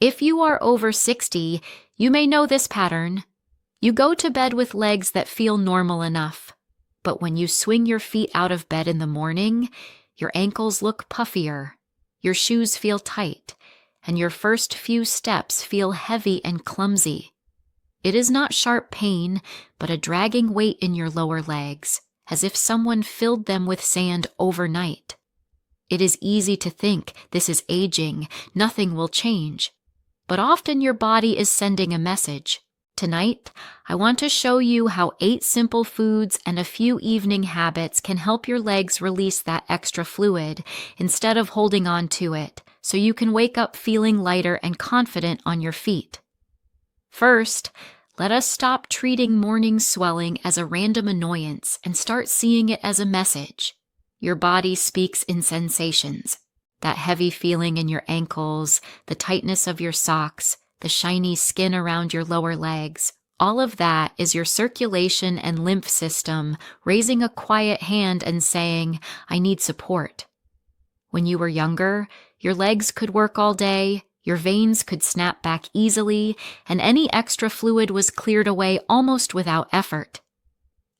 If you are over 60, you may know this pattern. You go to bed with legs that feel normal enough, but when you swing your feet out of bed in the morning, your ankles look puffier, your shoes feel tight, and your first few steps feel heavy and clumsy. It is not sharp pain, but a dragging weight in your lower legs, as if someone filled them with sand overnight. It is easy to think this is aging, nothing will change, but often your body is sending a message. Tonight, I want to show you how 8 simple foods and a few evening habits can help your legs release that extra fluid instead of holding on to it, so you can wake up feeling lighter and confident on your feet. First, let us stop treating morning swelling as a random annoyance and start seeing it as a message. Your body speaks in sensations. That heavy feeling in your ankles, the tightness of your socks, the shiny skin around your lower legs, all of that is your circulation and lymph system raising a quiet hand and saying, I need support. When you were younger, your legs could work all day, your veins could snap back easily, and any extra fluid was cleared away almost without effort.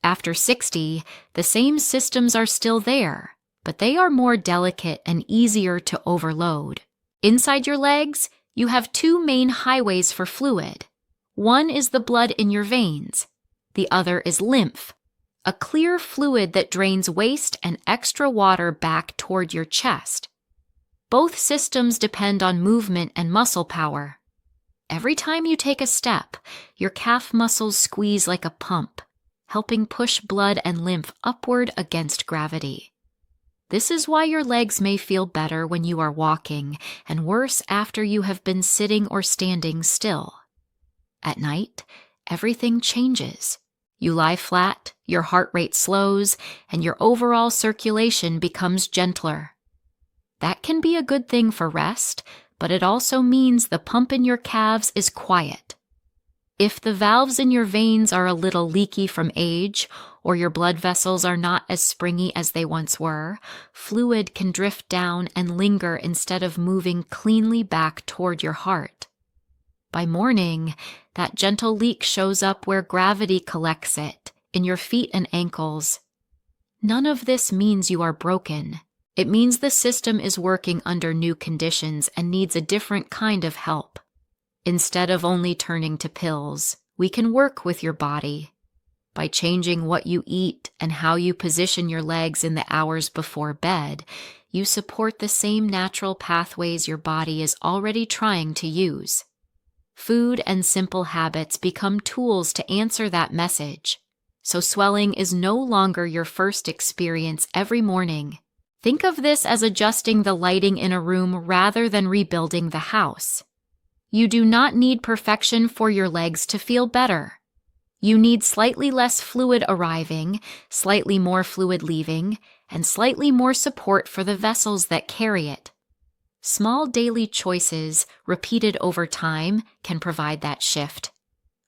After 60, the same systems are still there, but they are more delicate and easier to overload. Inside your legs, you have 2 main highways for fluid. One is the blood in your veins. The other is lymph, a clear fluid that drains waste and extra water back toward your chest. Both systems depend on movement and muscle power. Every time you take a step, your calf muscles squeeze like a pump, helping push blood and lymph upward against gravity. This is why your legs may feel better when you are walking and worse after you have been sitting or standing still. At night, everything changes. You lie flat, your heart rate slows, and your overall circulation becomes gentler. That can be a good thing for rest, but it also means the pump in your calves is quiet. If the valves in your veins are a little leaky from age, or your blood vessels are not as springy as they once were, fluid can drift down and linger instead of moving cleanly back toward your heart. By morning, that gentle leak shows up where gravity collects it, in your feet and ankles. None of this means you are broken. It means the system is working under new conditions and needs a different kind of help. Instead of only turning to pills, we can work with your body. By changing what you eat and how you position your legs in the hours before bed, you support the same natural pathways your body is already trying to use. Food and simple habits become tools to answer that message. So swelling is no longer your first experience every morning. Think of this as adjusting the lighting in a room rather than rebuilding the house. You do not need perfection for your legs to feel better. You need slightly less fluid arriving, slightly more fluid leaving, and slightly more support for the vessels that carry it. Small daily choices, repeated over time, can provide that shift.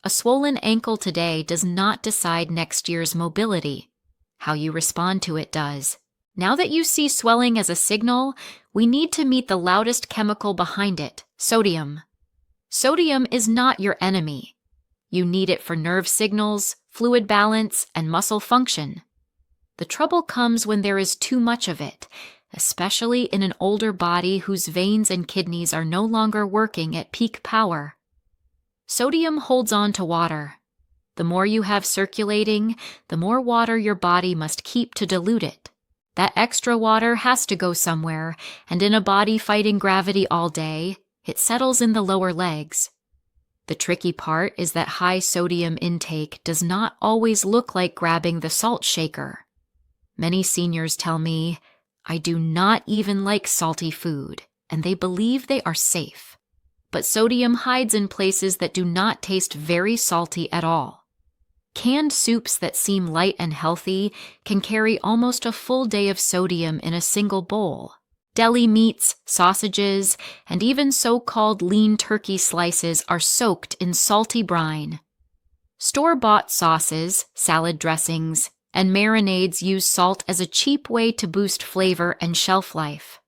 A swollen ankle today does not decide next year's mobility. How you respond to it does. Now that you see swelling as a signal, we need to meet the loudest chemical behind it, sodium. Sodium is not your enemy. You need it for nerve signals, fluid balance, and muscle function. The trouble comes when there is too much of it, especially in an older body whose veins and kidneys are no longer working at peak power. Sodium holds on to water. The more you have circulating, the more water your body must keep to dilute it. That extra water has to go somewhere, and in a body fighting gravity all day, it settles in the lower legs. The tricky part is that high sodium intake does not always look like grabbing the salt shaker. Many seniors tell me, I do not even like salty food, and they believe they are safe. But sodium hides in places that do not taste very salty at all. Canned soups that seem light and healthy can carry almost a full day of sodium in a single bowl. Deli meats, sausages, and even so-called lean turkey slices are soaked in salty brine. Store-bought sauces, salad dressings, and marinades use salt as a cheap way to boost flavor and shelf life.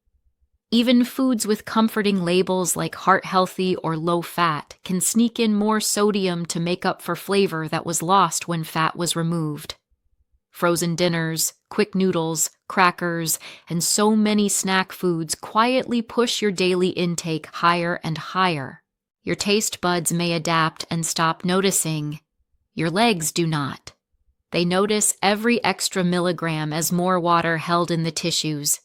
Even foods with comforting labels like heart healthy or low fat can sneak in more sodium to make up for flavor that was lost when fat was removed. Frozen dinners, quick noodles, crackers, and so many snack foods quietly push your daily intake higher and higher. Your taste buds may adapt and stop noticing. Your legs do not. They notice every extra milligram as more water held in the tissues.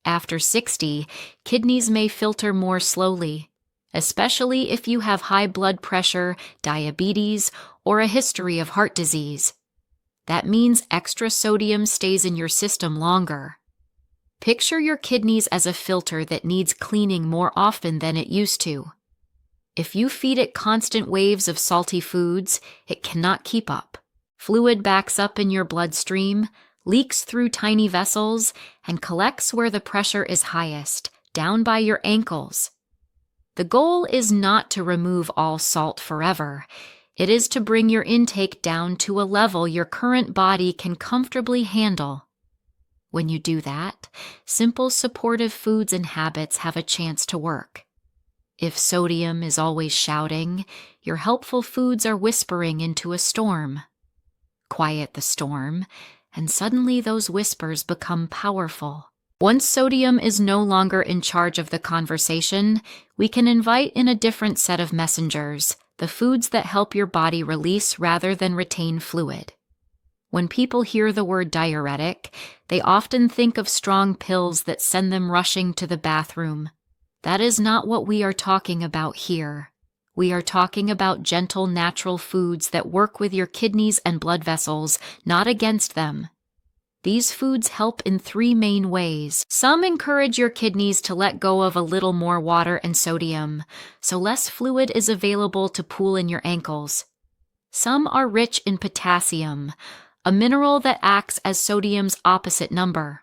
After 60, kidneys may filter more slowly, especially if you have high blood pressure, diabetes, or a history of heart disease. That means extra sodium stays in your system longer. Picture your kidneys as a filter that needs cleaning more often than it used to. If you feed it constant waves of salty foods, it cannot keep up. Fluid backs up in your bloodstream, leaks through tiny vessels, and collects where the pressure is highest, down by your ankles. The goal is not to remove all salt forever. It is to bring your intake down to a level your current body can comfortably handle. When you do that, simple supportive foods and habits have a chance to work. If sodium is always shouting, your helpful foods are whispering into a storm. Quiet the storm, and suddenly those whispers become powerful. Once sodium is no longer in charge of the conversation, we can invite in a different set of messengers, the foods that help your body release rather than retain fluid. When people hear the word diuretic, they often think of strong pills that send them rushing to the bathroom. That is not what we are talking about here. We are talking about gentle, natural foods that work with your kidneys and blood vessels, not against them. These foods help in 3 main ways. Some encourage your kidneys to let go of a little more water and sodium, so less fluid is available to pool in your ankles. Some are rich in potassium, a mineral that acts as sodium's opposite number.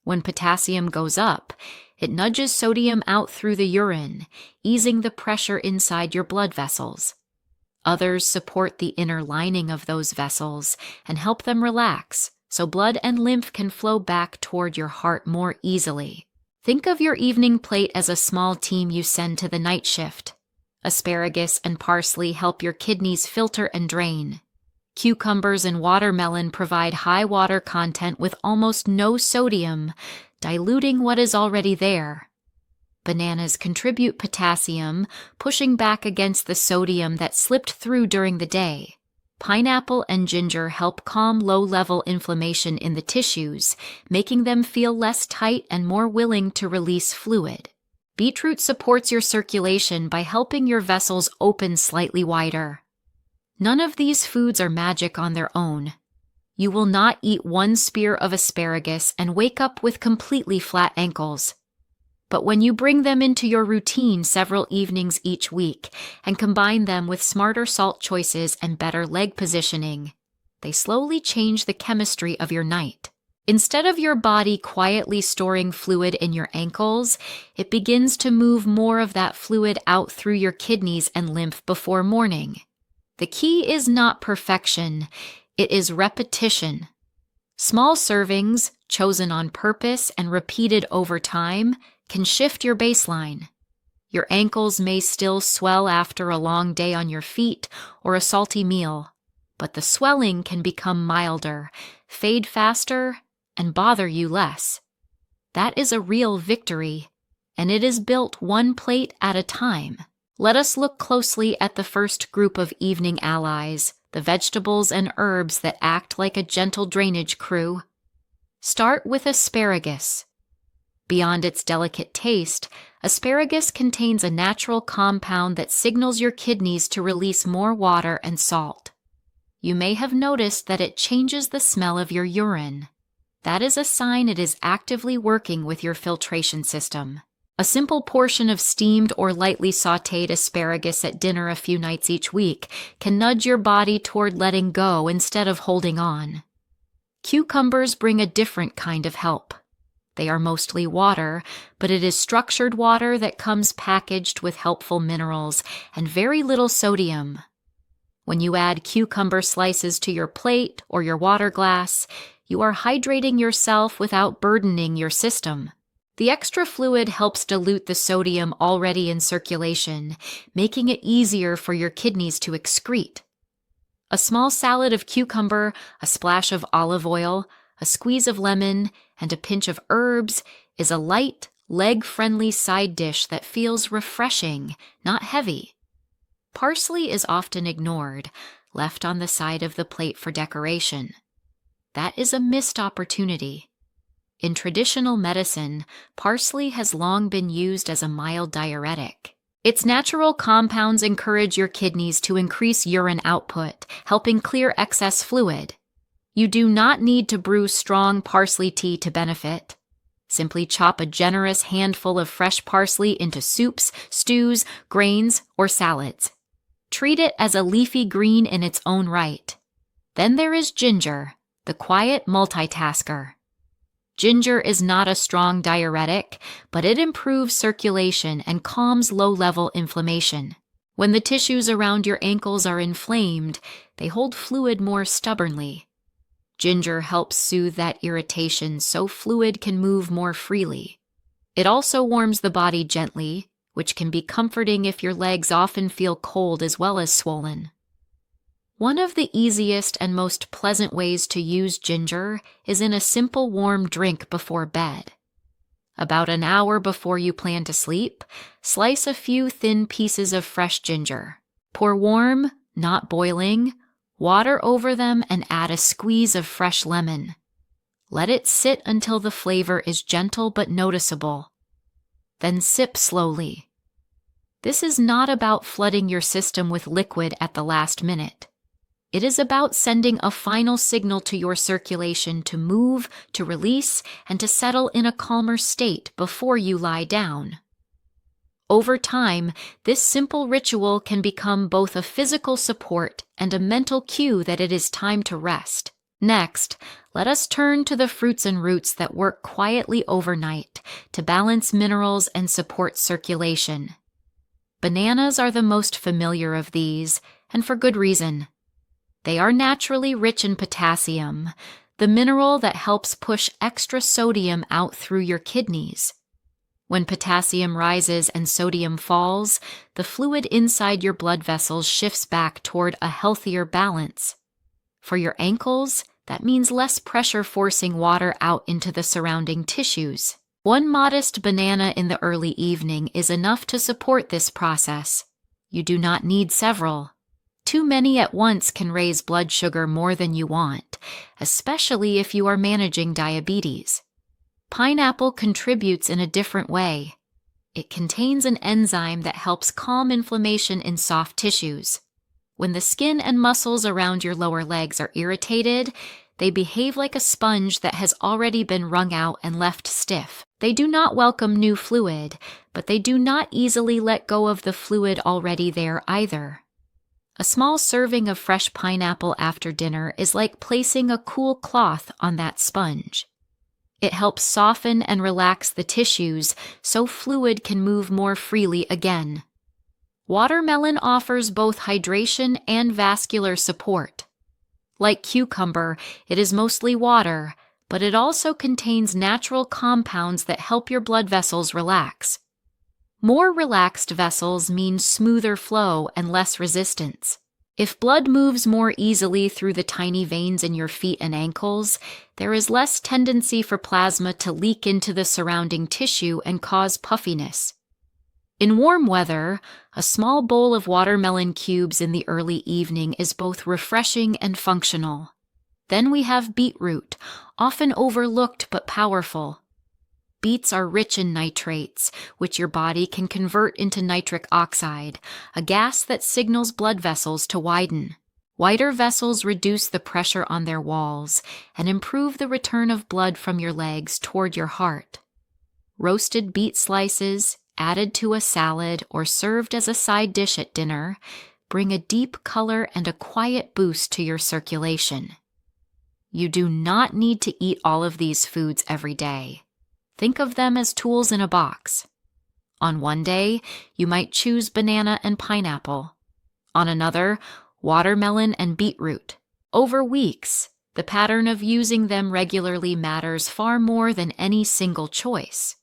When potassium goes up, it nudges sodium out through the urine, easing the pressure inside your blood vessels. Others support the inner lining of those vessels and help them relax, so blood and lymph can flow back toward your heart more easily. Think of your evening plate as a small team you send to the night shift. Asparagus and parsley help your kidneys filter and drain. Cucumbers and watermelon provide high water content with almost no sodium, diluting what is already there. Bananas contribute potassium, pushing back against the sodium that slipped through during the day. Pineapple and ginger help calm low-level inflammation in the tissues, making them feel less tight and more willing to release fluid. Beetroot supports your circulation by helping your vessels open slightly wider. None of these foods are magic on their own. You will not eat 1 spear of asparagus and wake up with completely flat ankles. But when you bring them into your routine several evenings each week and combine them with smarter salt choices and better leg positioning, they slowly change the chemistry of your night. Instead of your body quietly storing fluid in your ankles, it begins to move more of that fluid out through your kidneys and lymph before morning. The key is not perfection, it is repetition. Small servings, chosen on purpose and repeated over time, can shift your baseline. Your ankles may still swell after a long day on your feet or a salty meal, but the swelling can become milder, fade faster, and bother you less. That is a real victory, and it is built 1 plate at a time. Let us look closely at the first group of evening allies, the vegetables and herbs that act like a gentle drainage crew. Start with asparagus. Beyond its delicate taste, asparagus contains a natural compound that signals your kidneys to release more water and salt. You may have noticed that it changes the smell of your urine. That is a sign it is actively working with your filtration system. A simple portion of steamed or lightly sautéed asparagus at dinner a few nights each week can nudge your body toward letting go instead of holding on. Cucumbers bring a different kind of help. They are mostly water, but it is structured water that comes packaged with helpful minerals and very little sodium. When you add cucumber slices to your plate or your water glass, you are hydrating yourself without burdening your system. The extra fluid helps dilute the sodium already in circulation, making it easier for your kidneys to excrete. A small salad of cucumber, a splash of olive oil, a squeeze of lemon, and a pinch of herbs is a light, leg-friendly side dish that feels refreshing, not heavy. Parsley is often ignored, left on the side of the plate for decoration. That is a missed opportunity. In traditional medicine, parsley has long been used as a mild diuretic. Its natural compounds encourage your kidneys to increase urine output, helping clear excess fluid. You do not need to brew strong parsley tea to benefit. Simply chop a generous handful of fresh parsley into soups, stews, grains, or salads. Treat it as a leafy green in its own right. Then there is ginger, the quiet multitasker. Ginger is not a strong diuretic, but it improves circulation and calms low-level inflammation. When the tissues around your ankles are inflamed, they hold fluid more stubbornly. Ginger helps soothe that irritation so fluid can move more freely. It also warms the body gently, which can be comforting if your legs often feel cold as well as swollen. One of the easiest and most pleasant ways to use ginger is in a simple warm drink before bed. About an hour before you plan to sleep, slice a few thin pieces of fresh ginger. Pour warm, not boiling, water over them and add a squeeze of fresh lemon. Let it sit until the flavor is gentle but noticeable. Then sip slowly. This is not about flooding your system with liquid at the last minute. It is about sending a final signal to your circulation to move, to release, and to settle in a calmer state before you lie down. Over time, this simple ritual can become both a physical support and a mental cue that it is time to rest. Next, let us turn to the fruits and roots that work quietly overnight to balance minerals and support circulation. Bananas are the most familiar of these, and for good reason. They are naturally rich in potassium, the mineral that helps push extra sodium out through your kidneys. When potassium rises and sodium falls, the fluid inside your blood vessels shifts back toward a healthier balance. For your ankles, that means less pressure forcing water out into the surrounding tissues. One modest banana in the early evening is enough to support this process. You do not need several. Too many at once can raise blood sugar more than you want, especially if you are managing diabetes. Pineapple contributes in a different way. It contains an enzyme that helps calm inflammation in soft tissues. When the skin and muscles around your lower legs are irritated, they behave like a sponge that has already been wrung out and left stiff. They do not welcome new fluid, but they do not easily let go of the fluid already there either. A small serving of fresh pineapple after dinner is like placing a cool cloth on that sponge. It helps soften and relax the tissues so fluid can move more freely again. Watermelon offers both hydration and vascular support. Like cucumber, it is mostly water, but it also contains natural compounds that help your blood vessels relax. More relaxed vessels mean smoother flow and less resistance. If blood moves more easily through the tiny veins in your feet and ankles, there is less tendency for plasma to leak into the surrounding tissue and cause puffiness. In warm weather, a small bowl of watermelon cubes in the early evening is both refreshing and functional. Then we have beetroot, often overlooked but powerful. Beets are rich in nitrates, which your body can convert into nitric oxide, a gas that signals blood vessels to widen. Wider vessels reduce the pressure on their walls and improve the return of blood from your legs toward your heart. Roasted beet slices, added to a salad or served as a side dish at dinner, bring a deep color and a quiet boost to your circulation. You do not need to eat all of these foods every day. Think of them as tools in a box. On one day, you might choose banana and pineapple. On another, watermelon and beetroot. Over weeks, the pattern of using them regularly matters far more than any single choice.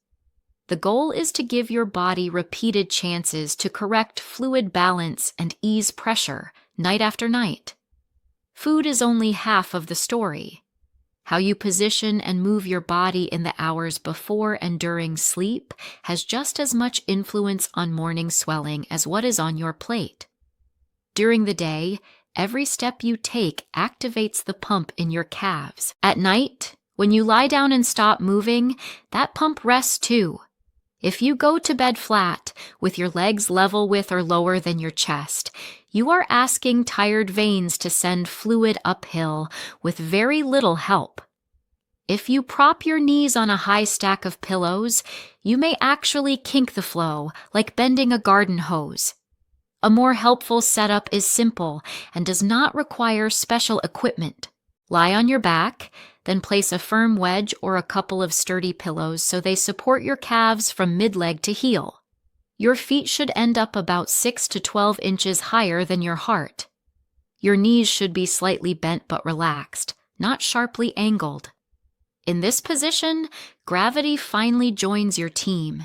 The goal is to give your body repeated chances to correct fluid balance and ease pressure night after night. Food is only half of the story. How you position and move your body in the hours before and during sleep has just as much influence on morning swelling as what is on your plate. During the day, every step you take activates the pump in your calves. At night, when you lie down and stop moving, that pump rests too. If you go to bed flat, with your legs level with or lower than your chest, you are asking tired veins to send fluid uphill with very little help. If you prop your knees on a high stack of pillows, you may actually kink the flow, like bending a garden hose. A more helpful setup is simple and does not require special equipment. Lie on your back, then place a firm wedge or a couple of sturdy pillows so they support your calves from mid-leg to heel. Your feet should end up about 6 to 12 inches higher than your heart. Your knees should be slightly bent but relaxed, not sharply angled. In this position, gravity finally joins your team.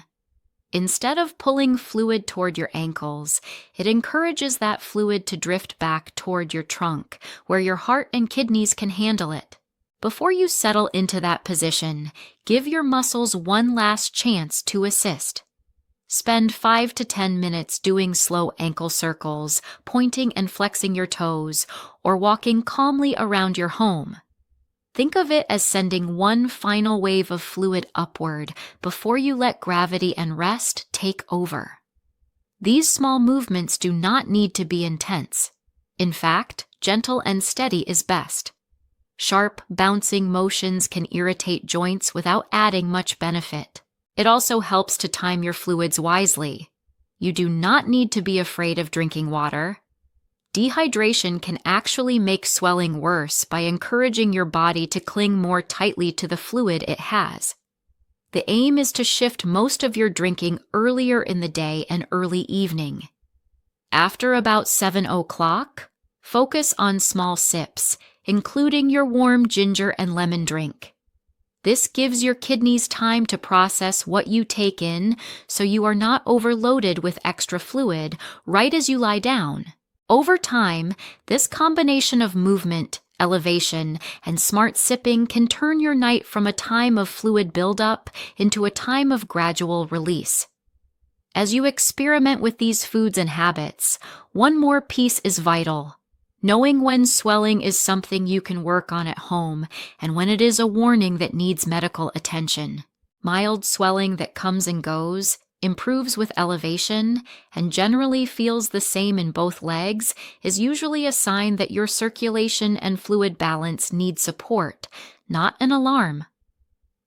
Instead of pulling fluid toward your ankles, it encourages that fluid to drift back toward your trunk, where your heart and kidneys can handle it. Before you settle into that position, give your muscles one last chance to assist. Spend 5 to 10 minutes doing slow ankle circles, pointing and flexing your toes, or walking calmly around your home. Think of it as sending one final wave of fluid upward before you let gravity and rest take over. These small movements do not need to be intense. In fact, gentle and steady is best. Sharp, bouncing motions can irritate joints without adding much benefit. It also helps to time your fluids wisely. You do not need to be afraid of drinking water. Dehydration can actually make swelling worse by encouraging your body to cling more tightly to the fluid it has. The aim is to shift most of your drinking earlier in the day and early evening. After about 7 o'clock, focus on small sips, including your warm ginger and lemon drink. This gives your kidneys time to process what you take in so you are not overloaded with extra fluid right as you lie down. Over time, this combination of movement, elevation, and smart sipping can turn your night from a time of fluid buildup into a time of gradual release. As you experiment with these foods and habits, one more piece is vital. Knowing when swelling is something you can work on at home and when it is a warning that needs medical attention. Mild swelling that comes and goes, improves with elevation, and generally feels the same in both legs is usually a sign that your circulation and fluid balance need support, not an alarm.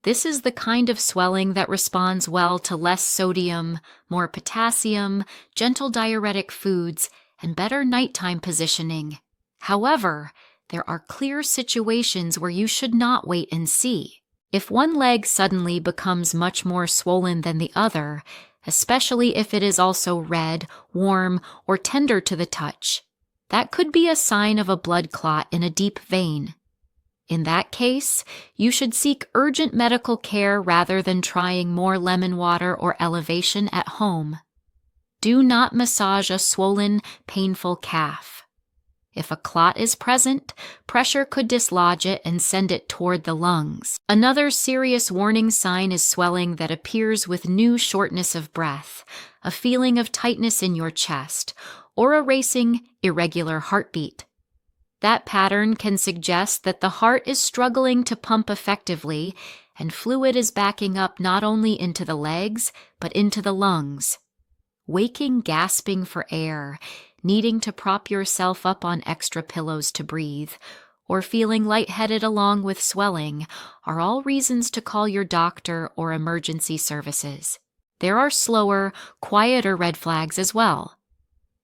This is the kind of swelling that responds well to less sodium, more potassium, gentle diuretic foods, and better nighttime positioning. However, there are clear situations where you should not wait and see. If one leg suddenly becomes much more swollen than the other, especially if it is also red, warm, or tender to the touch, that could be a sign of a blood clot in a deep vein. In that case, you should seek urgent medical care rather than trying more lemon water or elevation at home. Do not massage a swollen, painful calf. If a clot is present, pressure could dislodge it and send it toward the lungs. Another serious warning sign is swelling that appears with new shortness of breath, a feeling of tightness in your chest, or a racing, irregular heartbeat. That pattern can suggest that the heart is struggling to pump effectively, and fluid is backing up not only into the legs, but into the lungs. Waking gasping for air, needing to prop yourself up on extra pillows to breathe, or feeling lightheaded along with swelling are all reasons to call your doctor or emergency services. There are slower, quieter red flags as well.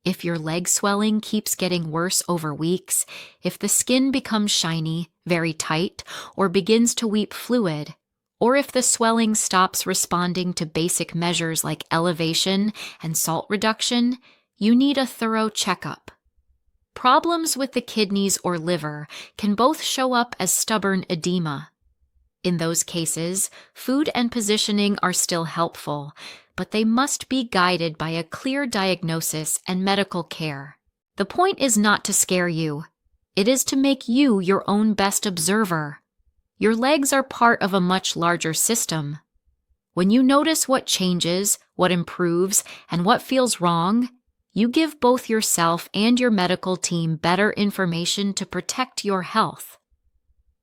If your leg swelling keeps getting worse over weeks, if the skin becomes shiny, very tight, or begins to weep fluid, or if the swelling stops responding to basic measures like elevation and salt reduction, you need a thorough checkup. Problems with the kidneys or liver can both show up as stubborn edema. In those cases, food and positioning are still helpful, but they must be guided by a clear diagnosis and medical care. The point is not to scare you. It is to make you your own best observer. Your legs are part of a much larger system. When you notice what changes, what improves, and what feels wrong, you give both yourself and your medical team better information to protect your health.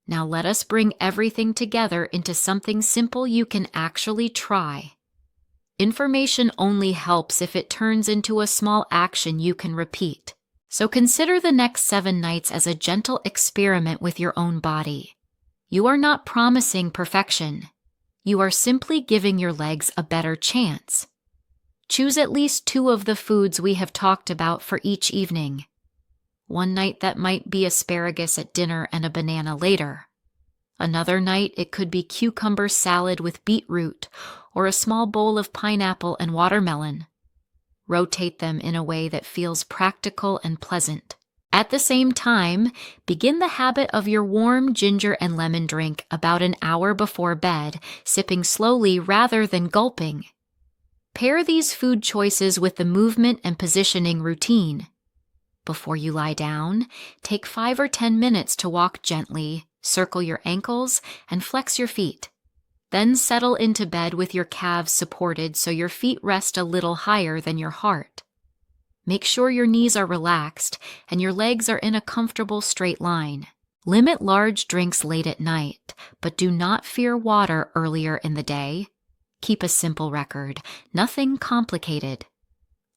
Now let us bring everything together into something simple you can actually try. Information only helps if it turns into a small action you can repeat. So consider the next 7 nights as a gentle experiment with your own body. You are not promising perfection. You are simply giving your legs a better chance. Choose at least 2 of the foods we have talked about for each evening. One night that might be asparagus at dinner and a banana later. Another night it could be cucumber salad with beetroot or a small bowl of pineapple and watermelon. Rotate them in a way that feels practical and pleasant. At the same time, begin the habit of your warm ginger and lemon drink about an hour before bed, sipping slowly rather than gulping. Pair these food choices with the movement and positioning routine. Before you lie down, take 5 or 10 minutes to walk gently, circle your ankles, and flex your feet. Then settle into bed with your calves supported so your feet rest a little higher than your heart. Make sure your knees are relaxed and your legs are in a comfortable straight line. Limit large drinks late at night, but do not fear water earlier in the day. Keep a simple record, nothing complicated.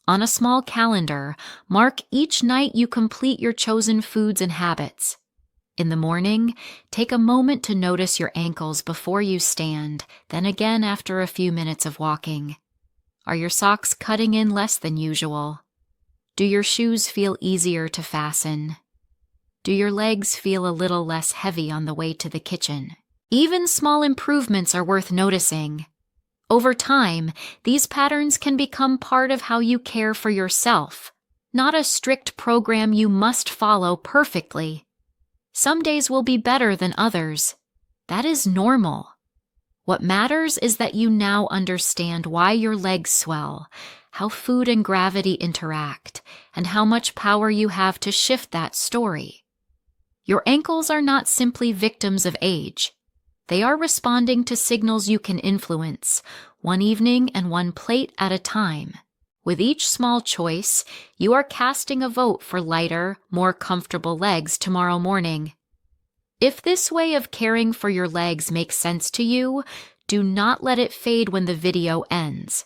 On a small calendar, mark each night you complete your chosen foods and habits. In the morning, take a moment to notice your ankles before you stand, then again after a few minutes of walking. Are your socks cutting in less than usual? Do your shoes feel easier to fasten? Do your legs feel a little less heavy on the way to the kitchen? Even small improvements are worth noticing. Over time, these patterns can become part of how you care for yourself, not a strict program you must follow perfectly. Some days will be better than others. That is normal. What matters is that you now understand why your legs swell, how food and gravity interact, and how much power you have to shift that story. Your ankles are not simply victims of age. They are responding to signals you can influence, one evening and one plate at a time. With each small choice, you are casting a vote for lighter, more comfortable legs tomorrow morning. If this way of caring for your legs makes sense to you, do not let it fade when the video ends.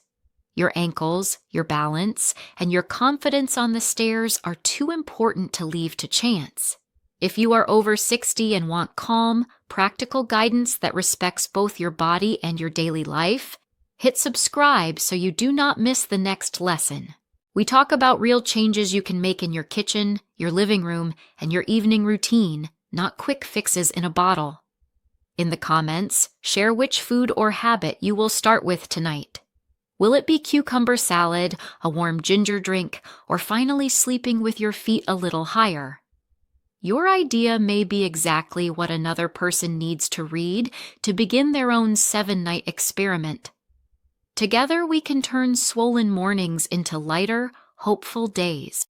Your ankles, your balance, and your confidence on the stairs are too important to leave to chance. If you are over 60 and want calm, practical guidance that respects both your body and your daily life, hit subscribe so you do not miss the next lesson. We talk about real changes you can make in your kitchen, your living room, and your evening routine, not quick fixes in a bottle. In the comments, share which food or habit you will start with tonight. Will it be cucumber salad, a warm ginger drink, or finally sleeping with your feet a little higher? Your idea may be exactly what another person needs to read to begin their own 7-night experiment. Together we can turn swollen mornings into lighter, hopeful days.